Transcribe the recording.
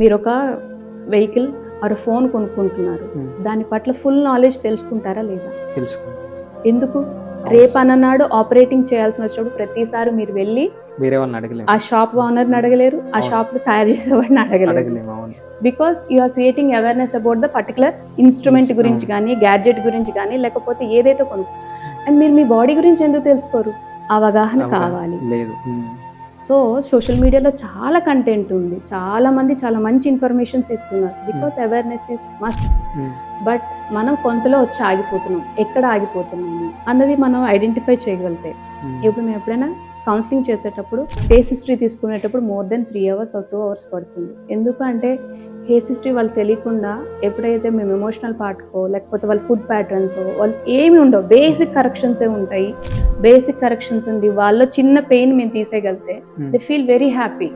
మీరు ఒక vehicle or phone కొనుక్కుంటున్నారు, దాని పట్ల ఫుల్ నాలెడ్జ్ తెలుసుకుంటారా లేదా? తెలుసుకుంటాం. ఎందుకు? రేపు అన్ననాడు ఆపరేటింగ్ చేయాల్సిన వచ్చినప్పుడు ప్రతిసారి మీరు వెళ్ళి వేరే వాళ్ళని అడగలేము. ఆ షాప్ ఓనర్ని అడగలేరు, ఆ షాప్ లో తయారు చేసేవాడిని అడగలేరు. అవును. Because you are creating awareness about the particular instrument గురించి కానీ, గ్యాడ్జెట్ గురించి కానీ, లేకపోతే ఏదైతే కొనుక్కో. అండ్ మీరు మీ బాడీ గురించి ఎందుకు తెలుసుకోరు? అవగాహన కావాలి. లేదు. సో సోషల్ మీడియాలో చాలా కంటెంట్ ఉంది, చాలా మంది చాలా మంచి ఇన్ఫర్మేషన్స్ ఇస్తున్నారు. Because awareness is must. But మనం కొంతలో వచ్చి ఆగిపోతున్నాం. ఎక్కడ ఆగిపోతున్నాము అన్నది మనం ఐడెంటిఫై చేయగలిగితే. ఇప్పుడు మేము ఎప్పుడైనా కౌన్సిలింగ్ చేసేటప్పుడు కేస్ హిస్టరీ తీసుకునేటప్పుడు more than 3 hours or 2 hours పడుతుంది. ఎందుకు అంటే కేస్ హిస్టరీ వాళ్ళు తెలియకుండా ఎప్పుడైతే మేము ఎమోషనల్ పార్ట్కో లేకపోతే వాళ్ళ ఫుడ్ ప్యాటర్న్స్ వాళ్ళు ఏమి ఉండవు, బేసిక్ కరెక్షన్సే ఉంటాయి. బేసిక్ కరెక్షన్స్ ఉంది, వాళ్ళలో చిన్న పెయిన్ మేము తీసేయగలిగితే దే ఫీల్ వెరీ హ్యాపీ.